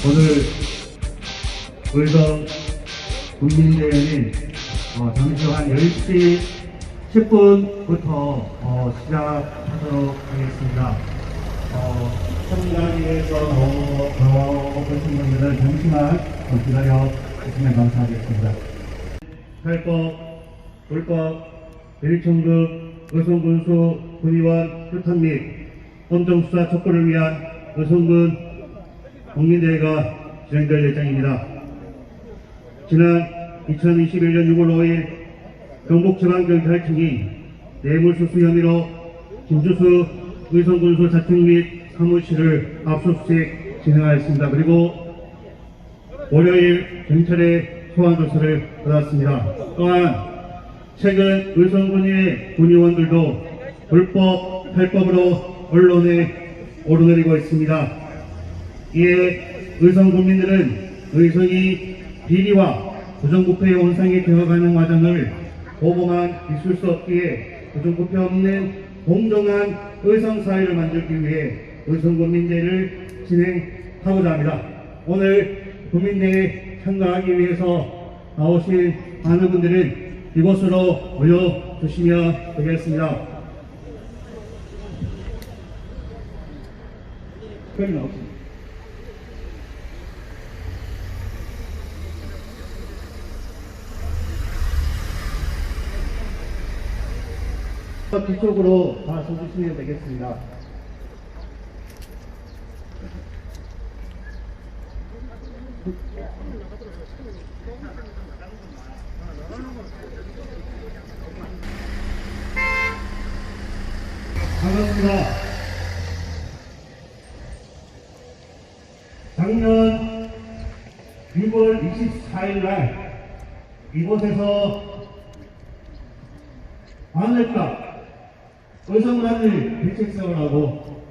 오늘 의성 국민대회는 잠시 후 한 10시 10분부터 시작하도록 하겠습니다. 참가하기 위해서 나오신 분들은 잠시만 기다려 주시면 감사하겠습니다. 탈법, 불법, 대리청급, 의성군수 군의원 규탄 및 헌정수사 촉구를 위한 의성군 국민대회가 진행될 예정입니다. 지난 2021년 6월 5일 경북지방경찰청이 뇌물수수 혐의로 김주수 의성군수 자택 및 사무실을 압수수색 진행하였습니다. 그리고 월요일 경찰의 소환조사를 받았습니다. 또한 최근 의성군의 군의원들도 불법, 탈법으로 언론에 오르내리고 있습니다. 이에 의성 국민들은 의성이 비리와 부정부패의 원상이 되어가는 과정을 보고만 있을 수 없기에 부정부패 없는 공정한 의성사회를 만들기 위해 의성 국민대회를 진행하고자 합니다. 오늘 국민대회에 참가하기 위해서 나오신 많은 분들은 이곳으로 모여주시면 되겠습니다. 그럼 나오십니다. 뒤쪽으로 다 서주시면 되겠습니다. 반갑습니다. 작년 6월 24일 날 이곳에서 마늘값 의성마늘 대책사업을 하고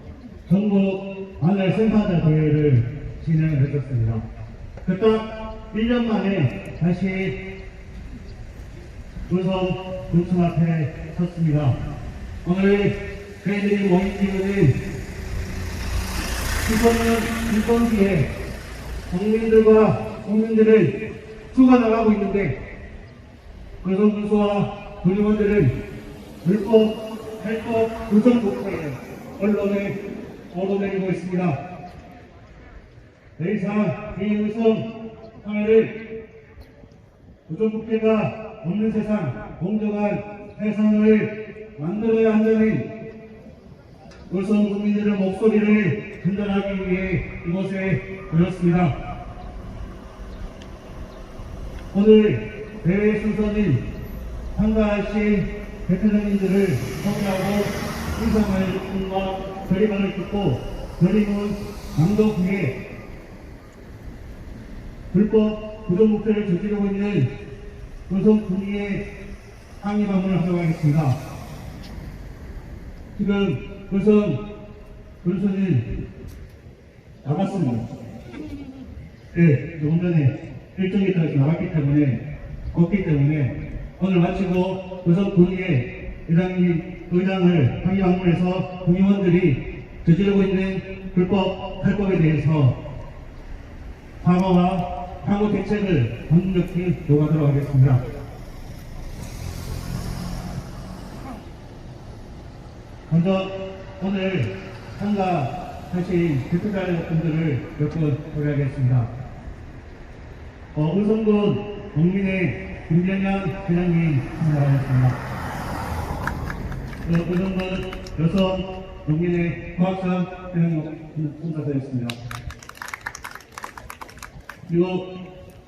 전국 마늘 생산자 대회를 진행을 했었습니다. 그딱 1년 만에 다시 의성 군청 앞에 섰습니다. 오늘 저희들이 모인 이유는 이번 기회에 국민들을 죽어나가고 있는데 의성 군수와 군의원들은 불법, 탈법, 부정부패에 언론에 오르내리고 있습니다. 더 이상 이 의성 사회를 부정부패가 없는 세상, 공정한 세상을 만들어야 한다는 의성 국민들의 목소리를 전달하기 위해 이곳에 모였습니다. 오늘 대회 순서는 참가하신 대표장님들을 소개하고 인사말씀과 결의문을 듣고 결의문 낭독 후에 불법 부정부패를 저지르고 있는 의성 군의의 항의 방문을 하도록 하겠습니다. 지금 의성 군수는 나갔습니다. 네, 조금 전에 일정이 따라서 나갔기 때문에 없기 때문에 오늘 마치고 의성 군의회 의장을 항의 방문해서 군의원들이 저지르고 있는 불법 탈법에 대해서 사과와 향후 대책을 강력히 요구하도록 하겠습니다. 먼저 오늘 참가하신 대표자분들을 몇 분 소개하겠습니다. 의성군 국민의 김정현 회장님 참가하셨습니다. 의성군 여성 국민의 과학상 회장님 참가하셨습니다. 그리고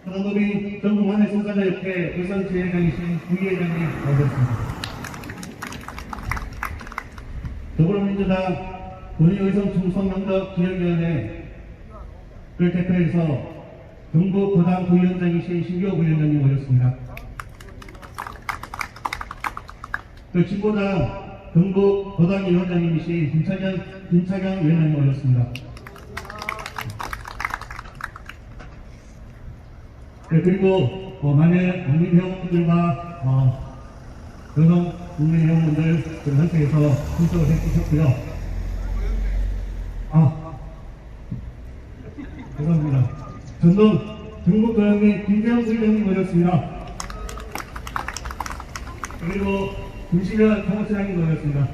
하나법인 전국 만해 생산자협회 의성지회장이신 부회장님 나오셨습니다. 더불어민주당 군의의성 충성남덕 지역위원회를 대표해서 경북 거당 부위원장이신 신규호 부위원장님 오셨습니다. 진보당 경북 거당 위원장님이신 김차경 위원장님 오셨습니다. 그리고 많은 국민회원들과 여성 국민회원분들 함께해서 출석을 해주셨고요. 죄송합니다. 전동 중국도양의 김재영 부회장님 모셨습니다. 그리고 김시면 통합시장님 모셨습니다.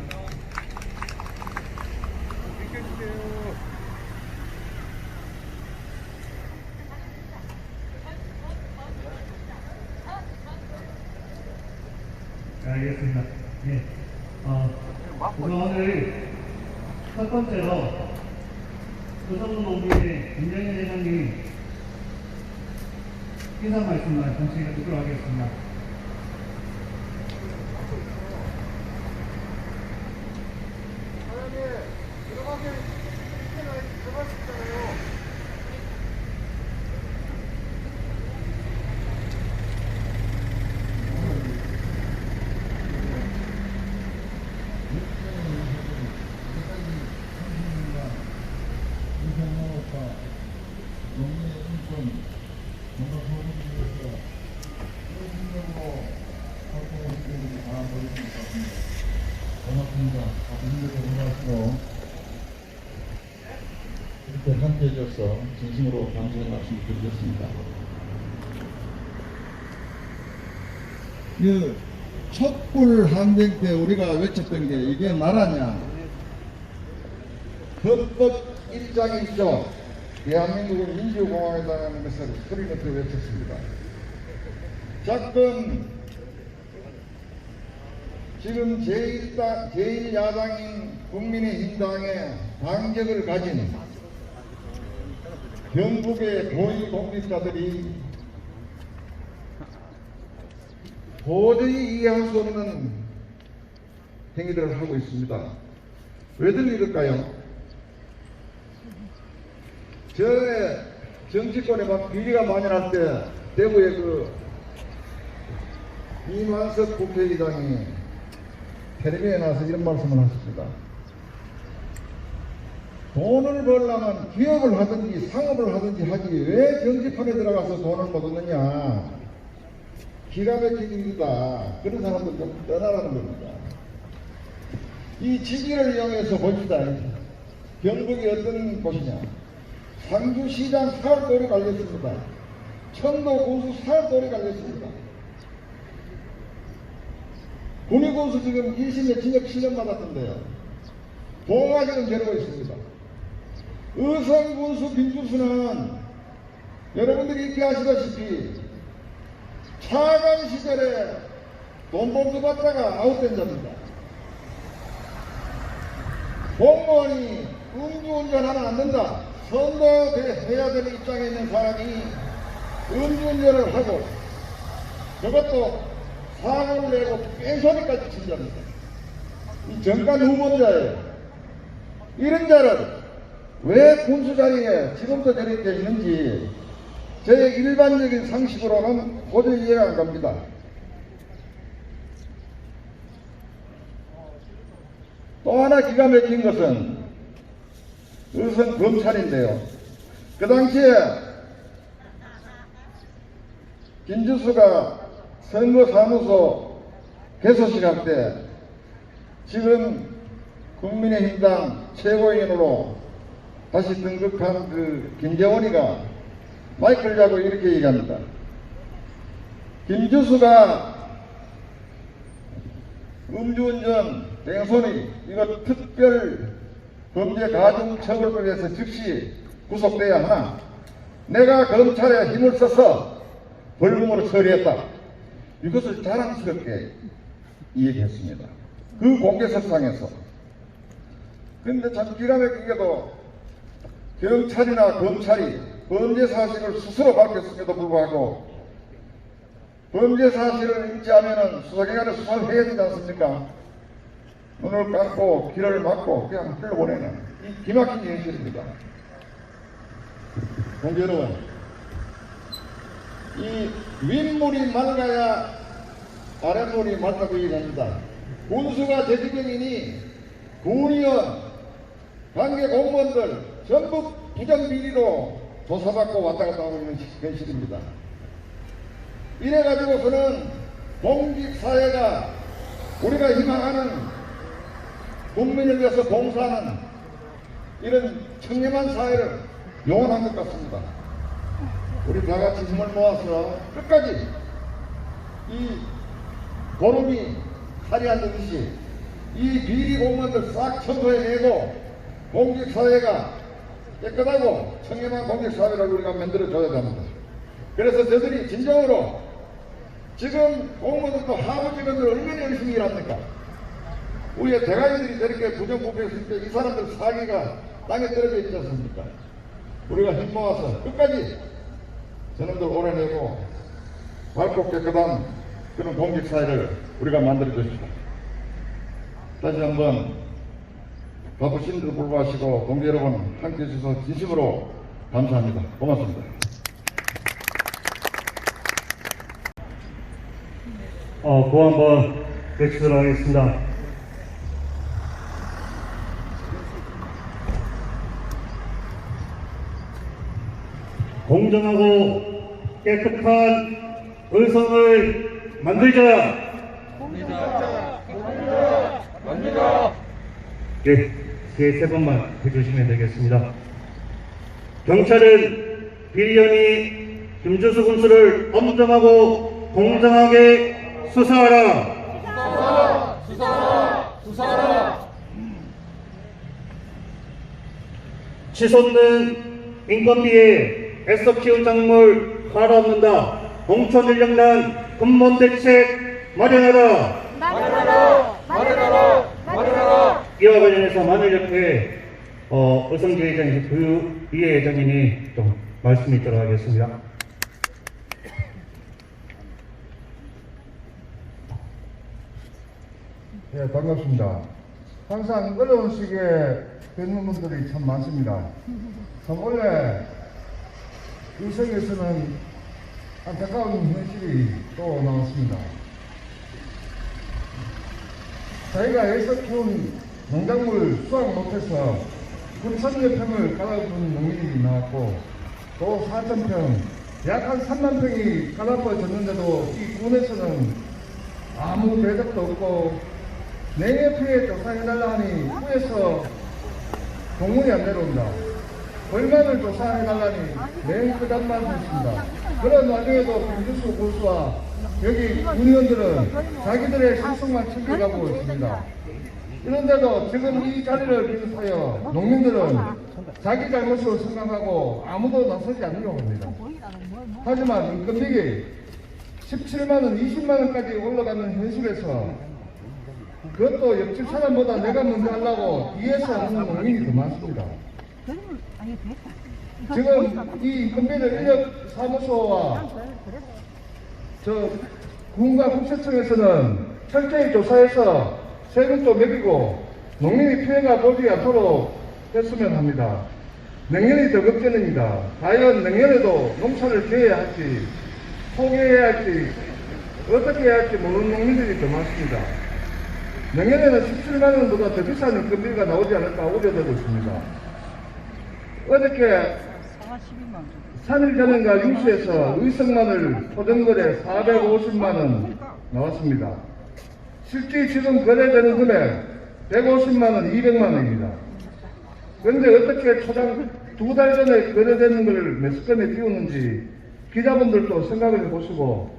알겠습니다. 예. 우선 오늘 첫 번째로 조선노동위의 김정일 회장님 인사 말씀을 잠시 듣도록 하겠습니다. 사장님, 들어가면 들어갈 수 있잖아요. 고맙습니다. 힘들게 고생하시고 이렇게 함께해 주셔서 진심으로 감사의 말씀을 드리겠습니다. 그 촛불 항쟁 때 우리가 외쳤던 게 이게 말하냐? 헌법 1장 1조 대한민국은 민주공화국이라는 것을 소리내서 외쳤습니다. 자금 지금 제1야당인 국민의힘당의 당적을 가진 경북의 고위공직자들이 도저히 이해할 수 없는 행위들을 하고 있습니다. 왜들 이럴까요? 전에 정치권에 막 비리가 많이 날 때 대구의 그 이만석 국회의장이 텔레비에 나와서 이런 말씀을 하셨습니다. 돈을 벌려면 기업을 하든지 상업을 하든지 하지 왜 정치판에 들어가서 돈을 못 얻느냐. 기가 막힌 일이다. 그런 사람들 좀 떠나라는 겁니다. 이 지지를 이용해서 봅시다. 경북이 어떤 곳이냐. 상주시장 사흘돌이 갈렸습니다. 청도군수 사흘돌이 갈렸습니다. 군위군수 지금 1심에 징역 7년 받았던데요. 동화 지금 겨루고 있습니다. 의성군수 빈주수는 여러분들이 이렇게 아시다시피 차관 시절에 돈 봉투 받다가 아웃된 자입니다. 공무원이 음주운전하면 안 된다. 선도해야 되는 입장에 있는 사람이 음주운전을 하고 그것도 사고를 내고 뺑소니까지 친 자입니다. 이 정관 후보자예요. 이런 자를 왜 군수 자리에 지금도 저렇게 있는지 제 일반적인 상식으로는 도저히 이해가 안 갑니다. 또 하나 기가 막힌 것은 의성 검찰인데요. 그 당시에 김주수가 선거사무소 개소식할 때 지금 국민의힘당 최고위원으로 다시 등극한 그 김재원이가 마이크를 잡고 이렇게 얘기합니다. 김주수가 음주운전, 뺑소니 이거 특별 범죄 가중 처벌법에서 즉시 구속돼야 하나 내가 검찰에 힘을 써서 벌금으로 처리했다. 이것을 자랑스럽게 얘기했습니다. 그 공개석상에서. 그런데 참 기가 막히게도 경찰이나 검찰이 범죄 사실을 스스로 밝혔음에도 불구하고 범죄 사실을 인지하면 수사기관에 수사를 해야 되지 않습니까? 눈을 감고 길을 막고 그냥 흘러보내는 이 기막힌 현실입니다. 동지 여러분, 이 윗물이 맑아야 아랫물이 맑다고 얘기합니다. 군수가 대지경이니 군의원, 관계 공무원들 전부 부정비리로 조사받고 왔다 갔다 하고 있는 현실입니다. 이래가지고서는 공직사회가 우리가 희망하는 국민을 위해서 봉사하는 이런 청렴한 사회를 요원한 것 같습니다. 우리 다 같이 힘을 모아서 끝까지 이 고름이 칼이 안 되듯이 이 비리 공무원들 싹 청소해내고 공직사회가 깨끗하고 청렴한 공직사회를 우리가 만들어줘야 됩니다. 그래서 저들이 진정으로 지금 공무원들도 하부 직원들 얼마나 열심히 일합니까? 우리의 대가리들이 저렇게 부정부패했을 때 이 사람들 사기가 땅에 떨어져 있지 않습니까? 우리가 힘 모아서 끝까지 저놈들 오래내고 밝고 깨끗한 그런 공직사회를 우리가 만들어 주십시오. 다시 한번 바쁘신 데 불구하시고 동지 여러분 함께 해주셔서 진심으로 감사합니다. 고맙습니다. 구호 한번 외치도록 하겠습니다. 공정하고 깨끗한 의성을 만들자. 네, 세 번만 해주시면 되겠습니다. 경찰은 비리연이 김주수 군수를 엄정하고 공정하게 수사하라. 수사하라. 치솟는 인건비에 애써 키운 작물 갈아엎는다. 공천 인력난 근본 대책 마련하라. 이와 관련해서 마늘협회 의성지 회장이신 이해 회장님이 좀 말씀이 있도록 하겠습니다. 네, 반갑습니다. 항상 어려운 시기에 뵙는 분들이 참 많습니다. 참 원래 의성에서는 안타까운 현실이 또 나왔습니다. 저희가 애써 키운 농작물 수확 못해서 군 3여 평을 갈아엎은 농민이 나왔고 또 4,000평, 약 한 3만 평이 갈아엎어졌는데도 이 군에서는 아무 대답도 없고 내년 피해 조사해달라 하니 후에서 공문이 안 내려온다. 얼마를 조사해달라니 매일 그단만 했습니다. 그런 와중에도 김주수 군수와 여기 군의원들은 자기들의 실속만 챙겨가고 있습니다. 그런데도 지금 이 자리를 비롯하여 농민들은 자기 잘못을 생각하고 아무도 나서지 않으려고 합니다. 하지만 인건비가 17만원, 20만원까지 올라가는 현실에서 그것도 옆집 사람보다 내가 먼저 하려고 이해서 하는 농민이 더 많습니다. 지금 이 인건비를 인력사무소와 군과 국세청에서는 철저히 조사해서 세금도 매기고 농민이 피해가 보지 않도록 했으면 합니다. 내년이 더 걱정입니다. 과연 내년에도 농사를 지어야 할지 포기해야 할지 어떻게 해야 할지 모르는 농민들이 더 많습니다. 내년에는 17만원보다 더 비싼 인건비가 나오지 않을까 우려되고 있습니다. 어저께 산일전인가 융수에서 의성마늘 토종거래 450만원 나왔습니다. 실제 지금 거래되는 금액 150만원, 200만원입니다. 그런데 어떻게 초장 2달 전에 거래되는 걸 매스컴에 띄우는지 기자분들도 생각을 해보시고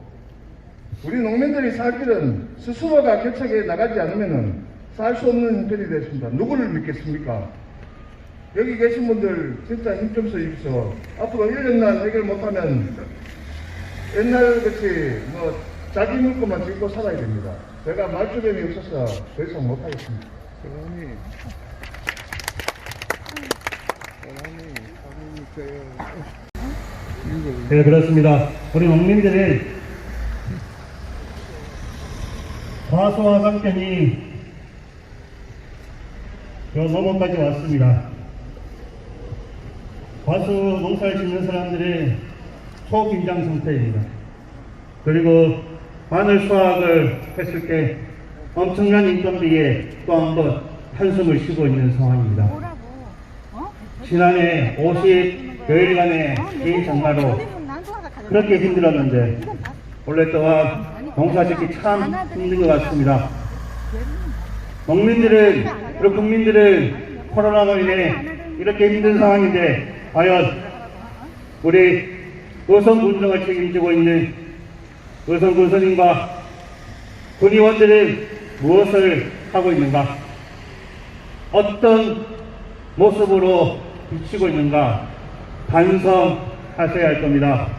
우리 농민들이 살 길은 스스로가 개척해 나가지 않으면 살 수 없는 형편이 됐습니다. 누구를 믿겠습니까? 여기 계신 분들 진짜 힘 좀 써주십시오. 앞으로 1년간 해결 못하면 옛날같이 자기 물건만 짚고 살아야 됩니다. 제가 말주변이 없어서 더 이상 못하겠습니다. 네, 그렇습니다. 우리 농민들은 과소와 상편이 저 넘어까지 왔습니다. 과수 농사를 짓는 사람들은 초긴장 상태입니다. 그리고 마늘 수확을 했을 때 엄청난 인건비에 또 한 번 한숨을 쉬고 있는 상황입니다. 지난해 50여일간의 개인 장마로 그렇게 힘들었는데 원래 또한 농사 짓기 참 힘든 것 같습니다. 농민들은 그리고 국민들은 코로나로 인해 이렇게 힘든 상황인데 과연 우리 의성 군정을 책임지고 있는 의성 군선인과 군의원들은 무엇을 하고 있는가? 어떤 모습으로 비치고 있는가? 반성하셔야 할 겁니다.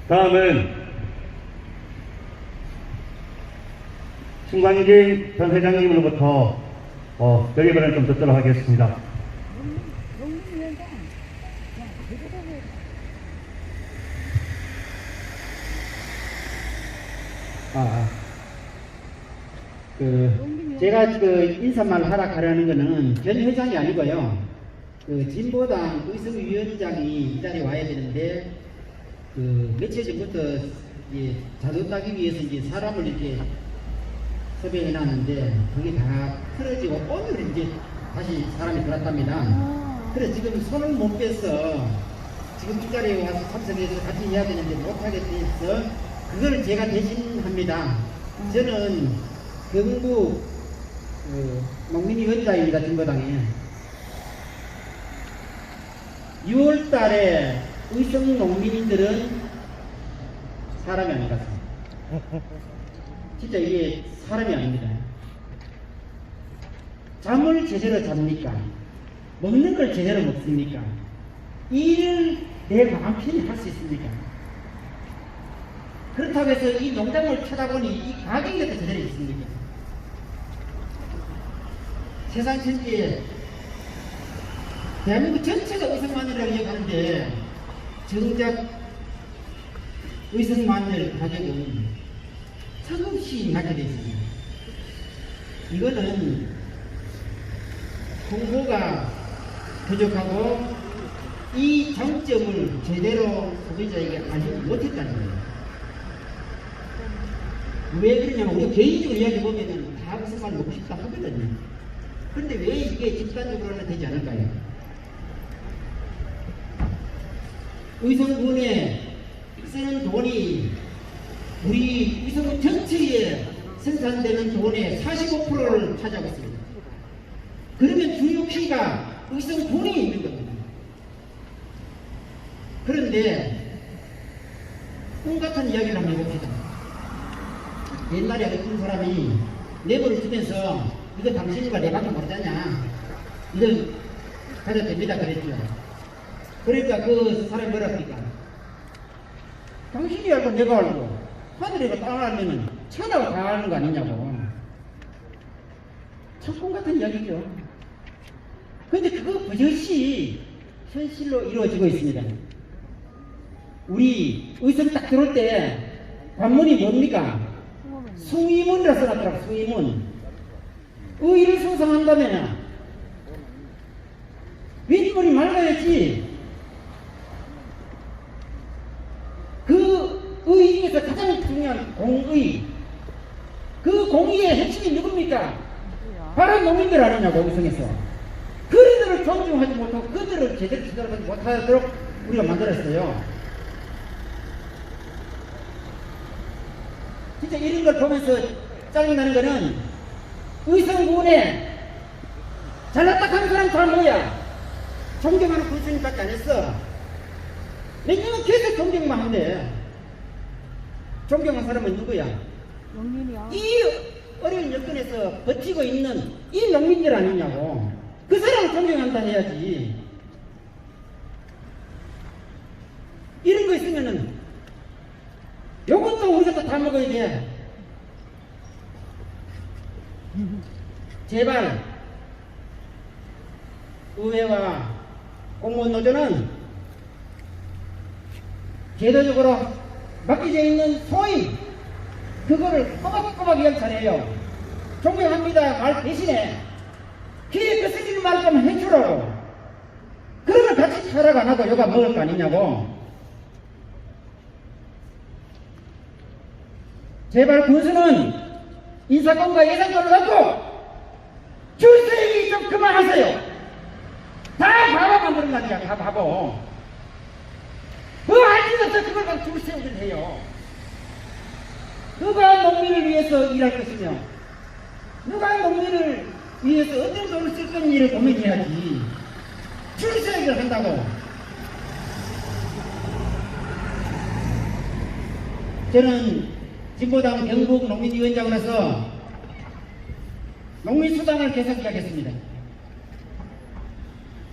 다음은 신광진 전 회장님으로부터 여기번에 좀 듣도록 하겠습니다. 제가 인사말 하락하려는 거는 전 회장이 아니고요. 진보당 의성위원장이 이 자리에 와야 되는데, 며칠 전부터 자도 따기 위해서 사람을 이렇게 섭외해 놨는데, 그게 다 틀어지고, 오늘 다시 사람이 들어왔답니다. 그래서 지금 손을 못 빼서, 지금 이 자리에 와서 참석해서 같이 해야 되는데 못하게 돼서, 그걸 제가 대신합니다. 저는 경북 농민위원장입니다. 진보당에 6월 달에 의성 농민들은 사람이 아닌 것 같습니다. 진짜 이게 사람이 아닙니다. 잠을 제대로 잡니까? 먹는 걸 제대로 먹습니까? 일을 내 마음 편히 할 수 있습니까? 그렇다고 해서 이 농장을 쳐다보니 이 가격에도 제대로 있습니까? 세상 천지에 대한민국 전체가 의성마늘이라고 얘기하는데 정작 의성마늘 가격은 천없이 낮게 되어 있습니다. 이거는 홍보가 부족하고 이 장점을 제대로 소비자에게 알리지 못했다는 거예요. 왜 그러냐면 우리 개인적으로 이야기해보면 다 의성마늘 먹고 싶다 하거든요. 그런데 왜 이게 집단적으로는 되지 않을까요? 의성군에 쓰는 돈이 우리 의성군 전체에 생산되는 돈의 45%를 차지하고 있습니다. 그러면 주요 피가 의성군에 있는 겁니다. 그런데 꿈 같은 이야기를 한번 해봅시다. 옛날에 어떤 사람이 내버를 주면서 이거 당신과 내밖에 모르잖냐, 이건 가져도 됩니다 그랬죠. 그러니까 그 사람이 뭐라 그러니까 당신이 알고 내가 알고 하늘이가 땅을 알면은 천하가 다 아는 거 아니냐고. 참 꿈 같은 이야기죠. 근데 그거 버젓이 현실로 이루어지고 있습니다. 우리 의성 딱 들어올 때 관문이 뭡니까? 숭의문이라 써놨더라고. 숭의문. 의를 숭상한다면 윗물이 맑아야지. 그 의 중에서 가장 중요한 공의, 그 공의의 핵심이 누굽니까? 바로 농민들 아니냐고. 의성에서 그들을 존중하지 못하고 그들을 제대로 지도하지 못하도록 우리가 만들었어요. 진짜 이런 걸 보면서 짜증나는 거는 의성군에 잘났다 하는 사람 다 뭐야? 존경하는 군수님밖에 안 했어. 몇 년은 계속 존경만 한대. 존경한 사람은 누구야? 농민이야. 이 어려운 여건에서 버티고 있는 이 농민들 아니냐고. 그 사람을 존경한다 해야지. 이런 거 있으면은 요것도 우리가 또 다 먹어야 돼. 제발 의회와 공무원 노조는 제도적으로 맡겨져 있는 소임 그거를 꼬박꼬박 연찬해요. 존경합니다 말 대신에 귀에 그 쓰는 말 좀 해주라고. 그러면 같이 타락 안 하고 요가 먹을 거 아니냐고. 제발 군수는 인사권과 예산권을 갖고 줄세기 좀 그만하세요. 다 바보 만드는 거 아니야. 다 바보. 뭐 할 일 없어. 그걸 막 줄세우들 해요. 누가 농민을 위해서 일할 것이며 누가 농민을 위해서 어떤 돈을 쓸 건지를 고민해야지. 출세액을 한다고. 저는 진보당 경북 농민위원장으로서 농민수당을 계속하겠습니다.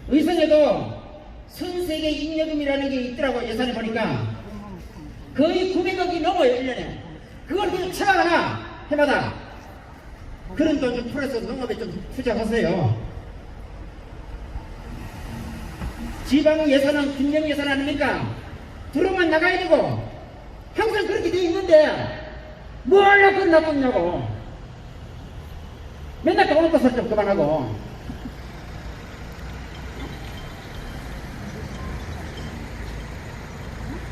의성에도 선세계 잉여금이라는 게 있더라고. 예산을 보니까 거의 900억이 넘어요. 1년에. 그걸 그냥 처방하나 해마다 그런 돈 좀 풀어서 농업에 좀 투자하세요. 지방 예산은 균형 예산 아닙니까? 들어만 나가야 되고 항상 그렇게 돼 있는데 뭘 끝나겠냐고. 맨날 까먹는 것을 좀 그만하고.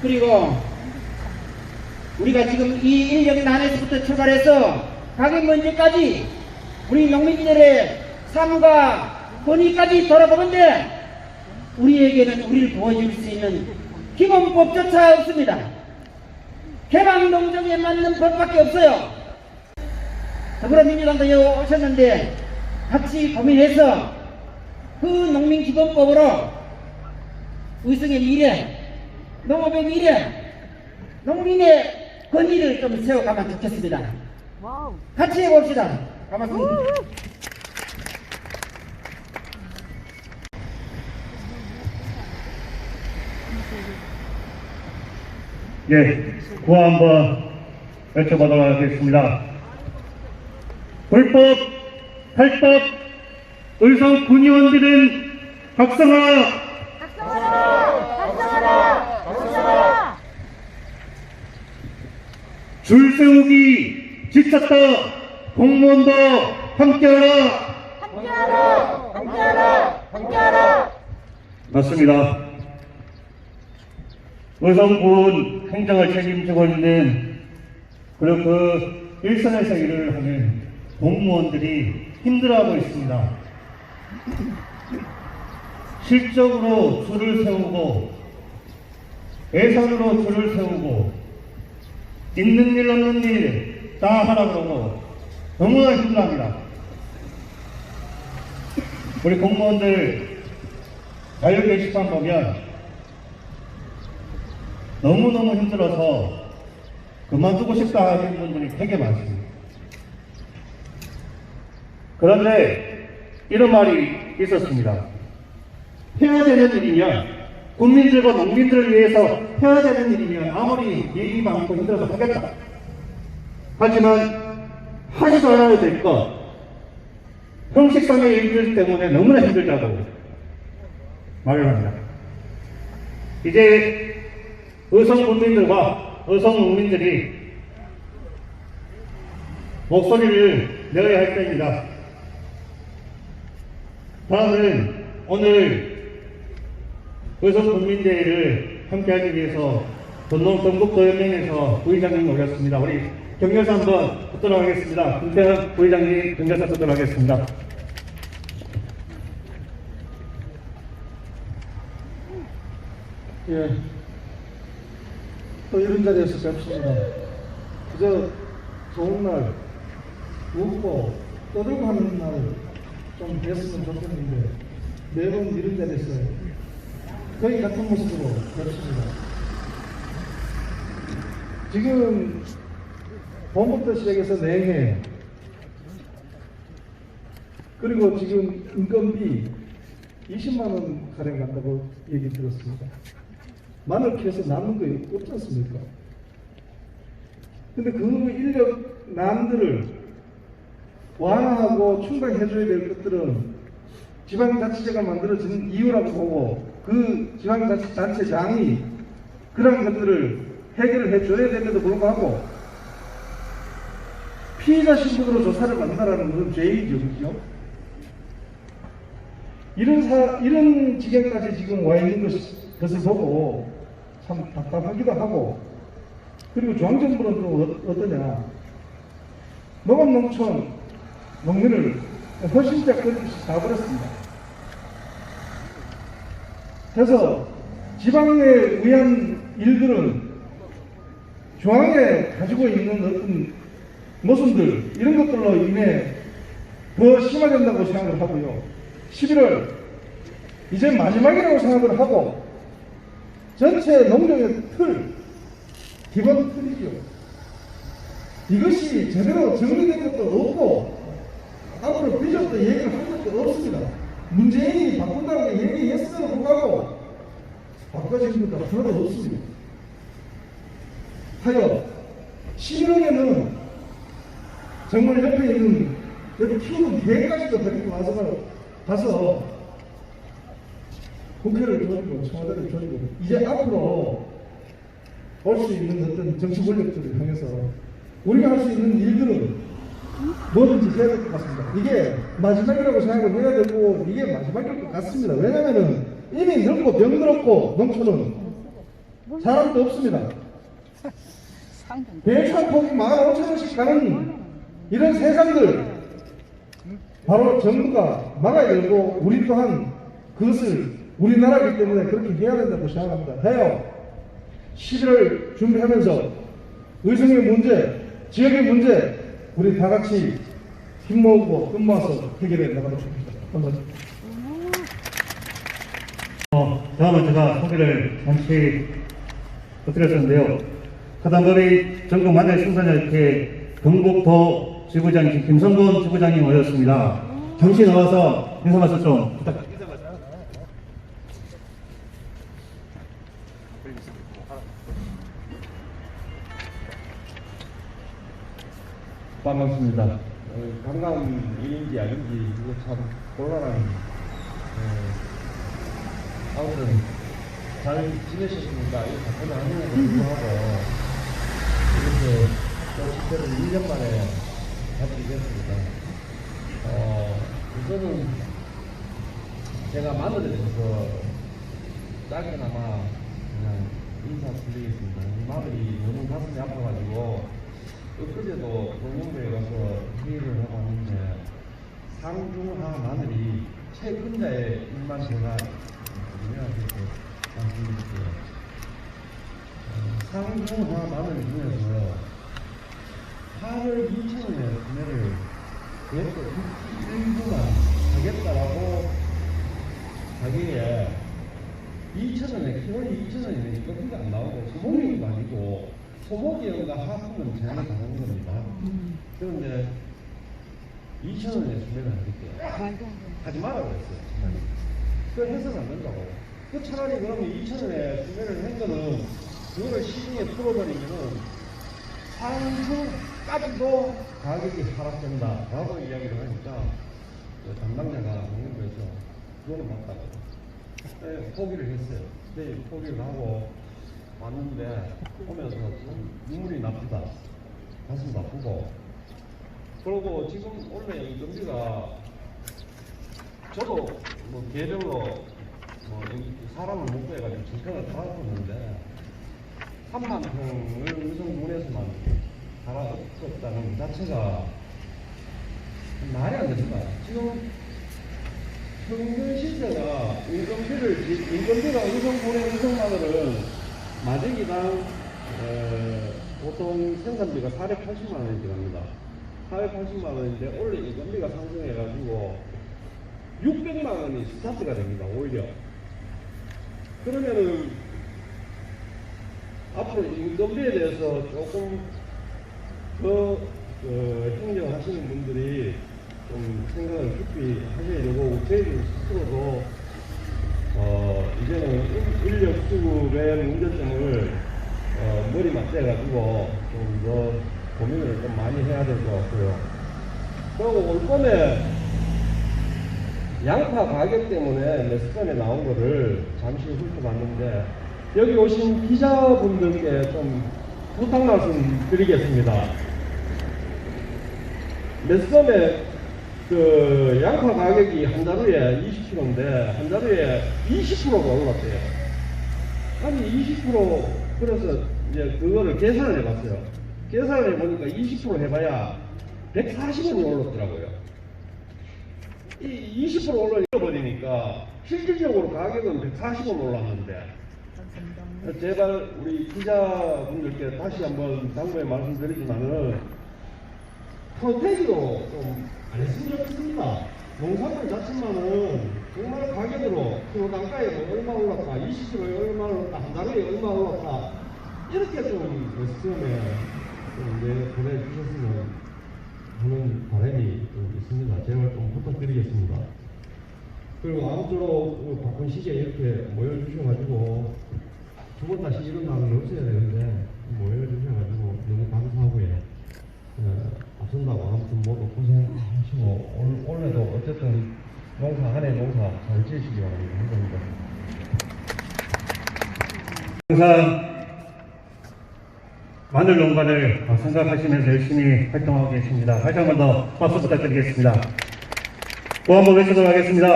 그리고 우리가 지금 이 1년 안에서부터 출발해서 가격 문제까지 우리 농민들의 삶과 권위까지 돌아보는데 우리에게는 우리를 도와줄 수 있는 기본법조차 없습니다. 개방농정에 맞는 법밖에 없어요. 더불어민주당도 여기 오셨는데 같이 고민해서 그 농민기본법으로 의성의 미래, 농업의 미래, 농민의 권위를 좀 세워가면 좋겠습니다. 같이 해봅시다. 고맙습니다. 예, 구호 한번 외쳐보도록 하겠습니다. 불법, 탈법, 의성 군의원들은 각성하라! 각성하라! 각성하라! 각성하라! 줄 세우기 지쳤다! 공무원도 함께하라! 함께하라! 함께하라! 함께하라! 맞습니다. 의성군 행정을 책임지고 있는 그리고 그 일선에서 일을 하는 공무원들이 힘들어하고 있습니다. 실적으로 줄을 세우고 예산으로 줄을 세우고 있는 일 없는 일 다 하라 그러고 너무나 힘들어합니다. 우리 공무원들 자유 게시판 보면 너무너무 힘들어서 그만두고 싶다 하는 분들이 되게 많습니다. 그런데 이런 말이 있었습니다. 해야 되는 일이면 국민들과 농민들을 위해서 해야 되는 일이면 아무리 일이 많고 힘들어서 하겠다. 하지만 하지도 않아야 될 것, 형식상의 일들 때문에 너무나 힘들다고 말을 합니다. 이제 의성 국민들과 의성 농민들이 목소리를 내어야 할 때입니다. 다음은 오늘 의성 국민대회를 함께하기 위해서 전국도연맹에서 부의장님 오셨습니다. 우리 경렬사 한번 듣도록 하겠습니다. 김태현 부의장님 경렬사 듣도록 하겠습니다. 예. 또 이런 자리에서 뵙습니다. 그저 좋은 날, 웃고 떠들고 하는 날 좀 됐으면 좋겠는데 매번 이런 자리에서 거의 같은 모습으로 뵙습니다. 지금 봄부터 시작해서 내해 그리고 지금 인건비 20만 원 가량 간다고 얘기 들었습니다. 마늘 캐서 남는 거 없지 않습니까? 근데 그 인력 난들을 완화하고 충당해줘야 될 것들은 지방자치제가 만들어진 이유라고 보고 그 지방자치단체장이 그런 것들을 해결을 해줘야 됨에도 불구하고 피해자 신분으로 조사를 받는다는 것은 죄이죠, 그죠? 이런 지경까지 지금 와 있는 것을 보고 참 답답하기도 하고, 그리고 중앙정부는 또 어떠냐. 농업농촌, 농민을 허심짝 거리듯이 다 버렸습니다. 그래서 지방에 의한 일들은 중앙에 가지고 있는 어떤 모순들, 이런 것들로 인해 더 심화된다고 생각을 하고요. 11월 이제 마지막이라고 생각을 하고 전체 농경의 틀, 기본 틀이죠. 이것이 제대로 정리된 것도 없고 앞으로 비전도 얘기를 한 것도 없습니다. 문재인이 바꾼다고 얘기했음에도 불구하고 바꿔진 것도 하나도 없습니다. 하여 11월에는 정말 옆에 있는 여기 키우는 개까지도 데리고 가서 국회를 조리고 청와대를 조리고 이제 앞으로 올 수 있는 어떤 정치 권력들을 향해서 우리가 할 수 있는 일들은 뭐든지 해야 될 것 같습니다. 이게 마지막이라고 생각을 해야 되고 이게 마지막일 것 같습니다. 왜냐하면 이미 늙고 병들었고 농촌은 사람도 없습니다. 배추 한 포기 15,000원씩 가는 이런 세상들 바로 정부가 막아야 되고 우리 또한 그것을 우리나라이기 때문에 그렇게 해야 된다고 생각합니다. 해요. 11월 준비하면서 의성의 문제, 지역의 문제 우리 다 같이 힘 모으고 끈 모아서 해결해 나가도록 합니다. 감사합니다. 다음은 제가 소개를 잠시 드렸었는데요. 사단법인 전국 만대 생산자협회 경북도 지부장님 김성곤 지부장님 오셨습니다. 잠시 나와서 인사 말씀 좀 부탁드립니다. 반갑습니다. 반가운 일인지 아닌지 이거 참 곤란한. 아무튼 잘 지내셨습니까? 이 사건을 하느냐고 불구하고 이렇게 또 집회를 1년 만에 가지게 됐습니다. 우선은 제가 마늘에서 짧게나마 그냥 인사드리겠습니다. 이 마늘이 너무 가슴이 아파가지고 엊그제도 농협에 가서 회의를 하고 왔는데 상중하 마늘이 최근자의 일만 제가 유명하게 말씀드릴게요. 상중하 마늘 중에서 8월 2,000원에 구매를 계속 일부만 하겠다라고 가격에 2,000원에 키로에 2,000원이면 이거 그게 안 나오고 소모기도 아니고 소모기형과 하품은 제한이 가는 겁니다. 그런데 2,000원에 구매를 하겠대요. 하지 말라고 했어요. 그걸 해서는 안 된다고. 그 차라리 그러면 2,000원에 구매를 한 거는 그거를 시중에 풀어버리면은 상수까지도 가격이 하락된다 라고 이야기를 하니까 담당자가 농협에서 그거는 맞다고 포기를 했어요. 네, 포기를 하고 왔는데 보면서 좀 눈물이 나쁘다, 가슴 나쁘고. 그리고 지금 원래 이 경기가 저도 뭐 개별로 뭐 사람을 못 구해가지고 정평을 달아줬는데 3만 평을 의성군에서만 달아줬다는 그 자체가 말이 안 됩니다. 지금 평균 시세가 인건비가 의성군의 의성마늘은 마제기당 보통 생산비가 480만 원이 들어갑니다. 480만 원인데 원래 인건비가 상승해가지고 600만 원이 스타트가 됩니다. 오히려. 그러면은 앞으로 인건비에 대해서 조금 더 행정하시는 분들이 좀 생각을 깊이 하셔야 되고 저희들 스스로도 이제는 인력 수급의 문제점을 머리 맞대가지고 좀 더 고민을 좀 많이 해야 될 것 같고요. 그리고 올 봄에 양파 가격 때문에 매스컴에 나온 거를 잠시 훑어봤는데 여기 오신 기자분들께 좀 부탁 말씀 드리겠습니다. 매스컴에 그 양파 가격이 한 자루에 20kg인데 한 자루에 20%가 올랐대요. 아니 20% 그래서 이제 그거를 계산을 해봤어요. 계산을 해보니까 20% 해봐야 140원이 올랐더라고요. 이 20% 올라버리니까 실질적으로 가격은 140원 올랐는데 제발 우리 기자분들께 다시 한번 당부에 말씀드리지만은 선택으로 좀 안 했으면 좋겠습니다. 농산물 자체만은 정말 가격으로 키로 단가에 뭐 얼마 올랐다, 20kg에 얼마 올랐다, 한 달에 얼마 올랐다, 이렇게 좀 시스템에 좀 보내주셨으면 하는 바람이 좀 있습니다. 제발 좀 부탁드리겠습니다. 그리고 아무쪼록 바쁜 시기에 이렇게 모여주셔가지고 두 번 다시 이런 날은 없어야 되는데 모여주셔가지고 너무 감사하고요. 앞선다고 아무튼 모두 고생하시고 올해도 어쨌든 농사 한 해 농사 잘 지으시기 바랍니다. 감사합니다. 항상 마늘 농가를 생각하시면서 열심히 활동하고 계십니다. 다시 한 번 더 박수 부탁드리겠습니다. 또 한 번 외치도록 하겠습니다.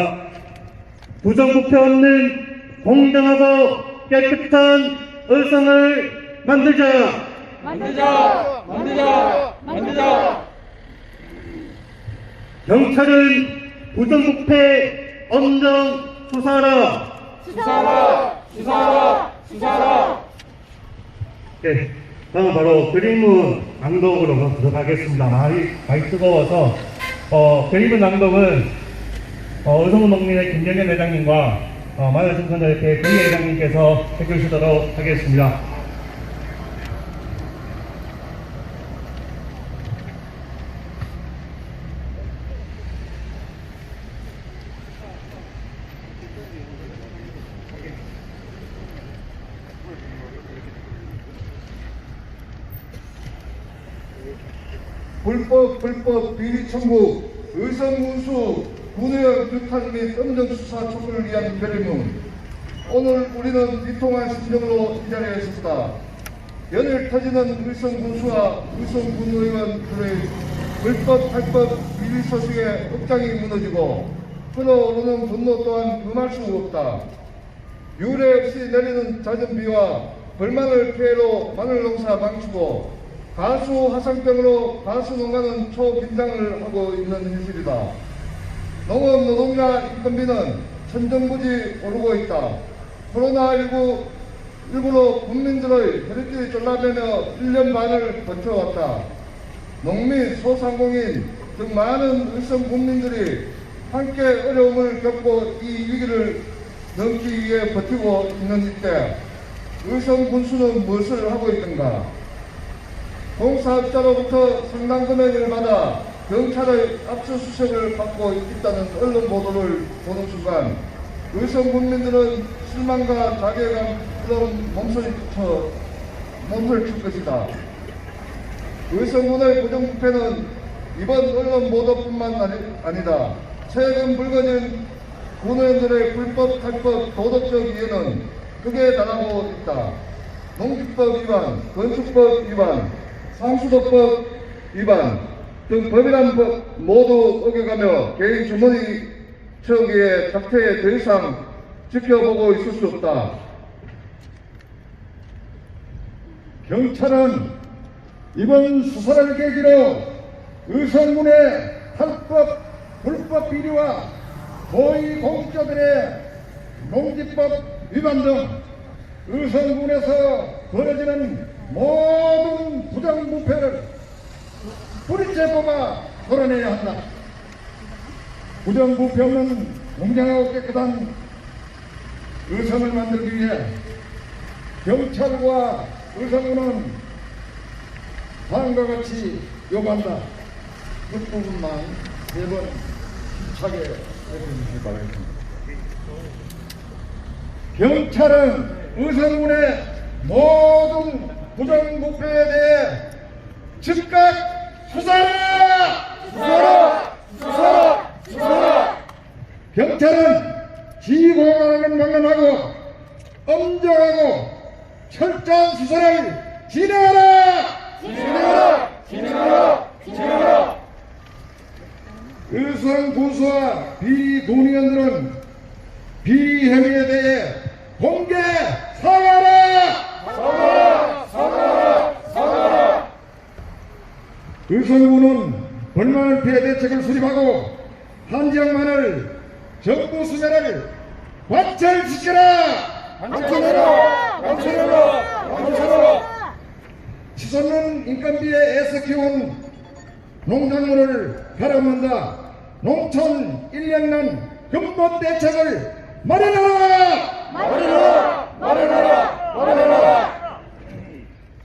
부정부패 없는 공정하고 깨끗한 의성을 만들자! 만들자! 만들자! 만들자! 경찰은 부정부패 엄정 수사하라! 수사하라! 수사하라! 수사하라! 네, 다음은 바로 그림문 낭독으로 들어가겠습니다. 많이 뜨거워서 그림문 낭독은 의성군 농민의 김정현 회장님과 마늘생산자협회 구희 회장님께서 해주시도록 하겠습니다. 불법 비리 청구, 의성군수, 군의원 규탄 및 엄정 수사 촉구를 위한 결의문. 오늘 우리는 비통한 심정으로 이 자리에 섰다. 연일 터지는 의성군수와 의성군의원 들의 불법, 탈법 비리 소식에 억장이 무너지고 끊어오르는 분노 또한 금할 수 없다. 유례 없이 내리는 잦은 비와 벌마늘 피해로 마늘 농사 망치고 가수 화상병으로 가수 농가는 초긴장을 하고 있는 현실이다. 농업 노동자 인건비는 천정부지 오르고 있다. 코로나19로 국민들의 혈액들이 졸라매며 1년 반을 버텨왔다. 농민, 소상공인 등 많은 의성 국민들이 함께 어려움을 겪고 이 위기를 넘기 위해 버티고 있는 이때 의성 군수는 무엇을 하고 있는가? 공사업자로부터 상당 금액을 받아 경찰의 압수수색을 받고 있다는 언론 보도를 보는 순간 의성 국민들은 실망과 자괴감으로 몸소리 칠 것이다. 의성군의 부정부패는 이번 언론 보도뿐만 아니다. 최근 불거진 군의원들의 불법, 탈법, 도덕적 이해는 극에 달하고 있다. 농지법 위반, 건축법 위반, 상수도법 위반 등 법이란 법 모두 어겨가며 개인 주머니 채우기에 작태에 더 이상 지켜보고 있을 수 없다. 경찰은 이번 수사를 계기로 의성군의 탈법, 불법 비리와 고위공직자들의 농지법 위반 등 의성군에서 벌어지는 모든 부정부패를 뿌리째 뽑아 털어내야 한다. 부정부패 없는 공정하고 깨끗한 의성을 만들기 위해 경찰과 의성군은 다음과 같이 요구한다. 그 부분만 3번 힘차게 해주시기 바라겠습니다. 경찰은 의성군의 모든 부정부패에 대해 즉각 수사하라! 수사하라! 수사하라! 수사하라! 경찰은 지휘공간을 막론하고 엄정하고 철저한 수사를 진행하라! 진행하라! 진행하라! 진행하라! 의성 군수와 비군의원들은 비리 행위에 대해 공개 사과하라! 사과하라! 사과하라! 사과하라! 의성군은 벌마늘 피해 대책을 수립하고 한 지역만을 정부 수면을 관철시켜라! 관철해라! 관철해라! 관철해라! 치솟는 인건비에 애써 키운 농작물을 갈아만다 농촌 일련난 근본 대책을 마련하라! 마련하라!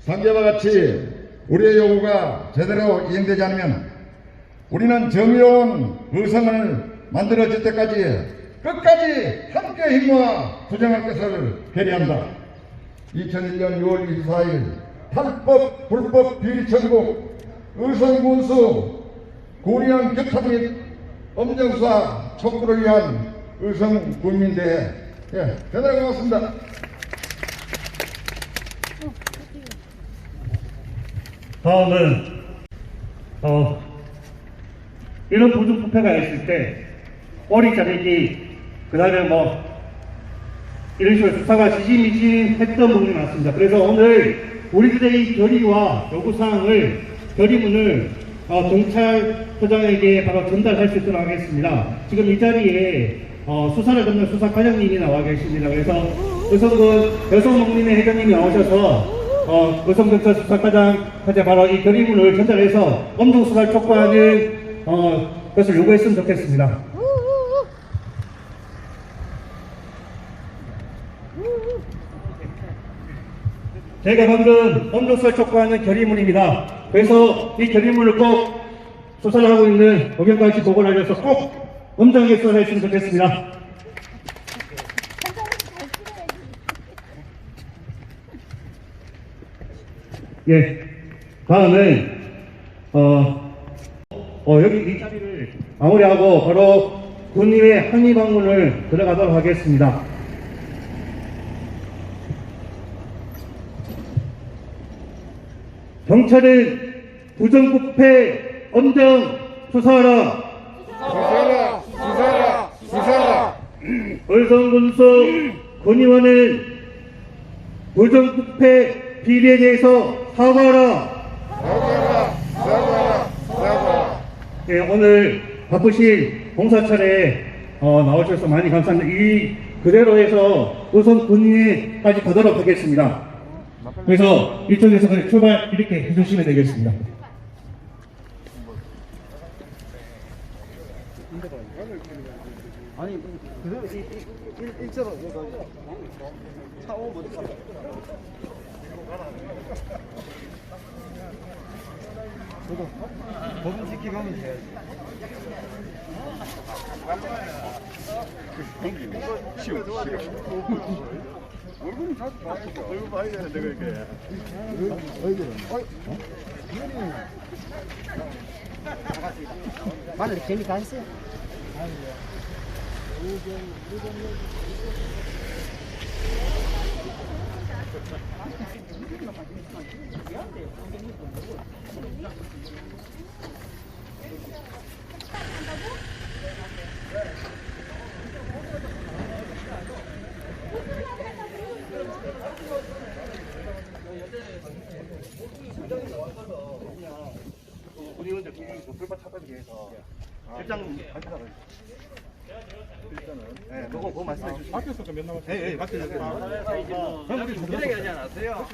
상계와 같이 우리의 요구가 제대로 이행되지 않으면 우리는 정의로운 의성을 만들어질 때까지 끝까지 함께 힘모아 투쟁할 것을 결의한다. 2001년 6월 24일 탈법 불법 비리 천국 의성군수 군의원 교탑 및 엄정수사 촉구를 위한 의성군민대회 대단히 고맙습니다. 다음은 이런 부정부패가 있을 때 꼬리 자르기 그다음에 뭐 이런 식으로 수사가 지지미진했던 부분이 많습니다. 그래서 오늘 우리들의 결의와 요구사항을 결의문을 경찰서장에게 바로 전달할 수 있도록 하겠습니다. 지금 이 자리에 수사를 돕는 수사과장님이 나와 계십니다. 그래서 의성군 여성농민회 회장님이 나오셔서 의성경찰 수사과장한테 바로 이 결의문을 전달해서 엄중 수사를 촉구하는 것을 요구했으면 좋겠습니다. 제가 방금 엄중 수사를 촉구하는 결의문입니다. 그래서 이 결의문을 꼭 수사를 하고 있는 법원까지 보고를 알려서 꼭 엄정하게 수사를 했으면 좋겠습니다. 예, 다음은 여기 이 자리를 마무리하고 바로 군의회 항의 방문을 들어가도록 하겠습니다. 경찰은 부정부패 엄정 수사하라. 수사하라! 의성군수 군의원은 부정부패 비리에 대해서 사과하라. 예, 오늘 바쁘신 봉사철에 나오셔서 많이 감사합니다. 이 그대로 해서 의성 군의회까지 가도록 하겠습니다. 그래서 이쪽에서 그냥 출발 이렇게 해주시면 되겠습니다. 마늘 재미가 있어요. 군의원들 불법 차단에 대해서 실장 발표하라. 네, 그거 말씀해 주시죠. 밖에서 몇 남았어요? 네, 밖에서. 얘기하지 않았어요?